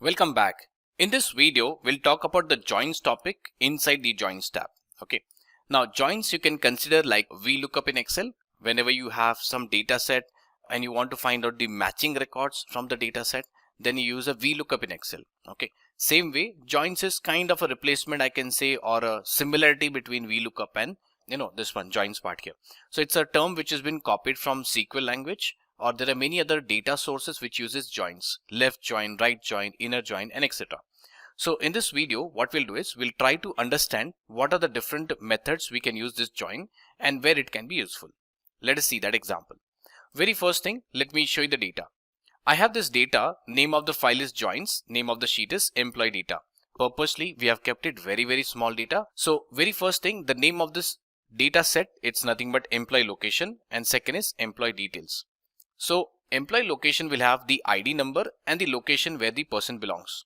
Welcome back. In this video, we'll talk about the joins topic inside the joins tab. Okay. Now joins you can consider like VLOOKUP in Excel. Whenever you have some data set and you want to find out the matching records from the data set, then you use a VLOOKUP in Excel. Okay. Same way, joins is kind of a replacement, I can say, or a similarity between VLOOKUP and this one joins part here. So it's a term which has been copied from SQL language, or there are many other data sources which uses joins, left join, right join, inner join, and etc. So in this video, what we'll do is we'll try to understand what are the different methods we can use this join and where it can be useful. Let us see that example. Very first thing, let me show you the data. I have this data, name of the file is joins, name of the sheet is employee data. Purposely, we have kept it very small data. So very first thing, the name of this data set, it's nothing but employee location, and second is employee details. So employee location will have the ID number and the location where the person belongs.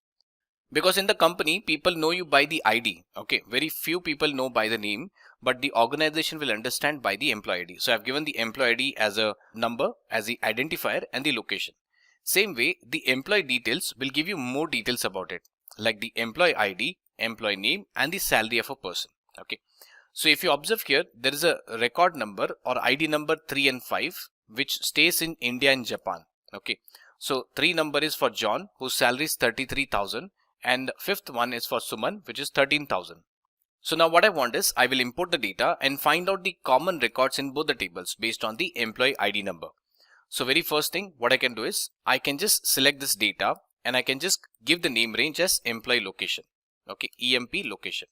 Because in the company, people know you by the ID. Okay, very few people know by the name, but the organization will understand by the employee ID. So I've given the employee ID as a number, as the identifier, and the location. Same way, the employee details will give you more details about it, like the employee ID, employee name, and the salary of a person. Okay. So if you observe here, there is a record number or ID number 3 and 5, which stays in India and Japan. Okay. So 3 number is for John, whose salary is 33,000, and 5th one is for Suman, which is 13,000. So now what I want is I will import the data and find out the common records in both the tables based on the employee ID number. So very first thing, what I can do is I can just select this data and I can just give the name range as employee location. Okay, EMP location.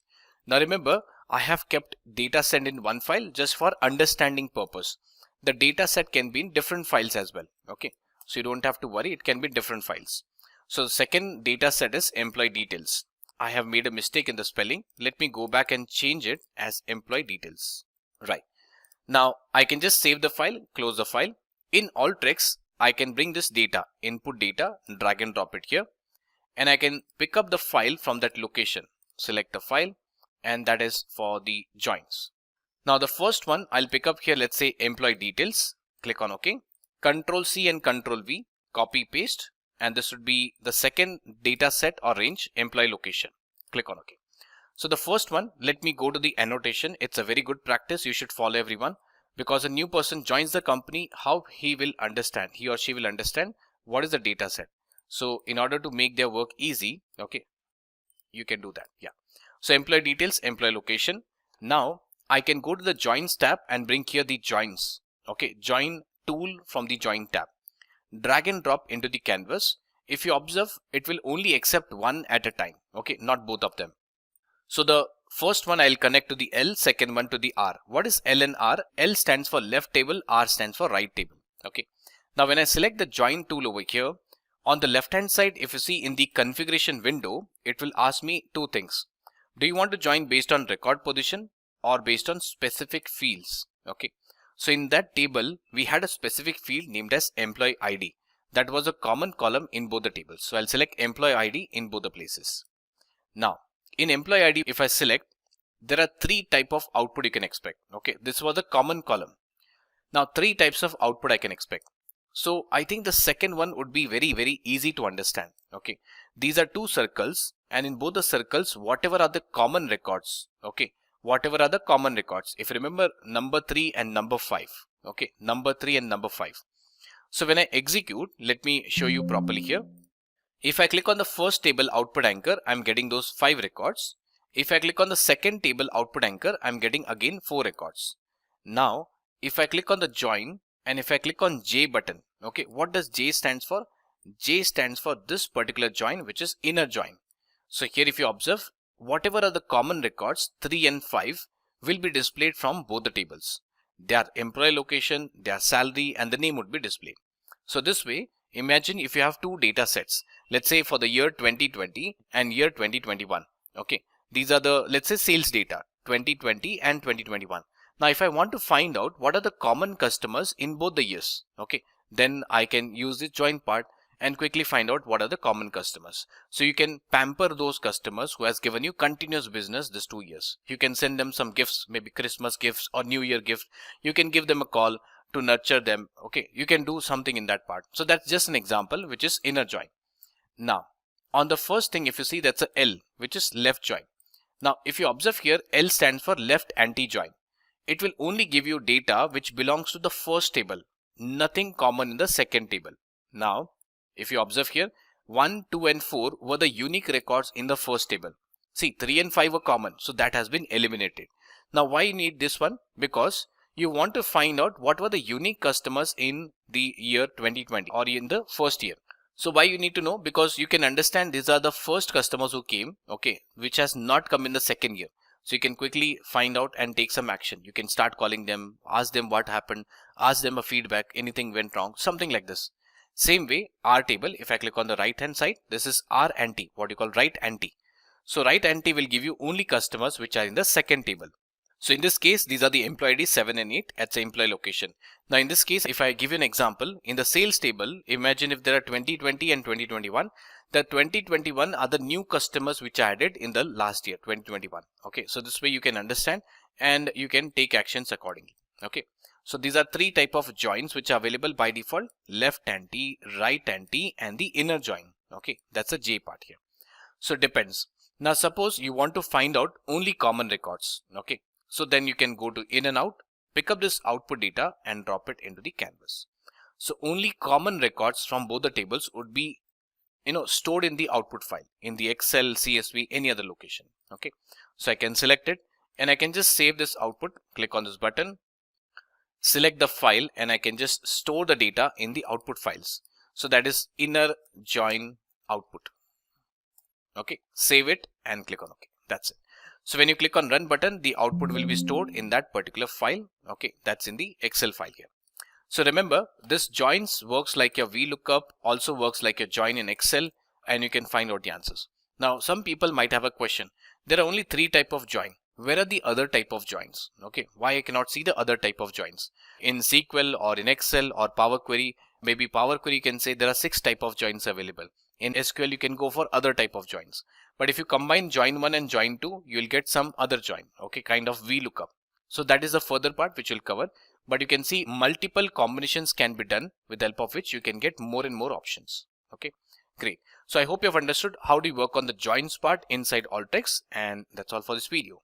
Now remember, I have kept data set in one file just for understanding purpose. The data set can be in different files as well. Okay, so you don't have to worry, it can be different files. So the second data set is employee details. I have made a mistake in the spelling. Let me go back and change it as employee details. Right. Now I can just save the file, close the file. In Alteryx, I can bring this data, input data, drag and drop it here. And I can pick up the file from that location. Select the file, and that is for the joins. Now the first one I'll pick up here, let's say employee details. Click on OK. Control C and Control V, copy paste. And this would be the second data set or range, employee location. Click on OK. So the first one, let me go to the annotation. It's a very good practice. You should follow everyone, because a new person joins the company, how he or she will understand what is the data set. So in order to make their work easy, okay, you can do that. Yeah. So employee details, employee location. Now I can go to the joins tab and bring here the joins. Okay, join tool from the join tab. Drag and drop into the canvas. If you observe, it will only accept one at a time. Okay, not both of them. So the first one I'll connect to the L, second one to the R. What is L and R? L stands for left table, R stands for right table. Okay. Now when I select the join tool over here, on the left hand side, if you see in the configuration window, it will ask me two things. Do you want to join based on record position or based on specific fields? Okay. So in that table, we had a specific field named as employee ID. That was a common column in both the tables. So I'll select employee ID in both the places. Now in employee ID, if I select, there are three types of output you can expect. Okay, this was a common column. Now three types of output I can expect. So I think the second one would be very easy to understand. Okay, these are two circles, and in both the circles, whatever are the common records. Okay, whatever are the common records. If you remember, number 3 and number 5. Okay, number 3 and number 5. So when I execute, let me show you properly here. If I click on the first table output anchor, I'm getting those 5 records. If I click on the second table output anchor, I'm getting again 4 records. Now, if I click on the join and if I click on J button, okay, what does J stands for? J stands for this particular join, which is inner join. So here if you observe, whatever are the common records 3 and 5 will be displayed from both the tables. Their employee location, their salary, and the name would be displayed. So this way, imagine if you have two data sets, let's say for the year 2020 and year 2021. Okay, these are the, let's say, sales data 2020 and 2021. Now if I want to find out what are the common customers in both the years, okay, then I can use this join part and quickly find out what are the common customers. So you can pamper those customers who has given you continuous business this 2 years. You can send them some gifts, maybe Christmas gifts or New Year gift. You can give them a call to nurture them. Okay, you can do something in that part. So that's just an example, which is inner join. Now On the first thing, if you see, that's a L, which is left join. Now, if you observe here, L stands for left anti-join. It will only give you data which belongs to the first table, nothing common in the second table. Now, if you observe here, 1, 2 and 4 were the unique records in the first table. See, 3 and 5 were common, so that has been eliminated. Now, why you need this one? Because you want to find out what were the unique customers in the year 2020 or in the first year. So why you need to know? Because you can understand these are the first customers who came, okay, which has not come in the second year. So you can quickly find out and take some action. You can start calling them, ask them what happened, ask them a feedback, anything went wrong, something like this. Same way, R table, if I click on the right hand side, this is R anti, what you call right anti. So right anti will give you only customers which are in the second table. So in this case, these are the employee IDs 7 and 8 at the employee location. Now in this case, if I give you an example, in the sales table, imagine if there are 2020 and 2021, the 2021 are the new customers which are added in the last year, 2021. Okay, so this way you can understand and you can take actions accordingly. Okay, so these are three type of joins which are available by default: left anti, right anti, and the inner join. Okay, that's a J part here. So depends. Now suppose you want to find out only common records. Okay, so then you can go to in and out, pick up this output data and drop it into the canvas. So only common records from both the tables would be stored in the output file in the Excel, CSV, any other location. Okay, so I can select it and I can just save this output, click on this button, select the file, and I can just store the data in the output files. So that is inner join output. Okay, save it and click on OK. That's it. So when you click on run button, the output will be stored in that particular file. Okay, that's in the Excel file here. So remember, this joins works like your VLOOKUP, also works like your join in Excel, and you can find out the answers. Now, some people might have a question. There are only three type of join. Where are the other type of joins? Okay, why I cannot see the other type of joins? In SQL or in Excel or Power Query, maybe Power Query can say there are 6 type of joins available. In SQL, you can go for other type of joins. But if you combine join 1 and join 2, you will get some other join, okay, kind of VLOOKUP. So that is the further part which we'll cover. But you can see multiple combinations can be done with the help of which you can get more and more options. Okay, great. So I hope you have understood how do you work on the joins part inside Alteryx, and that's all for this video.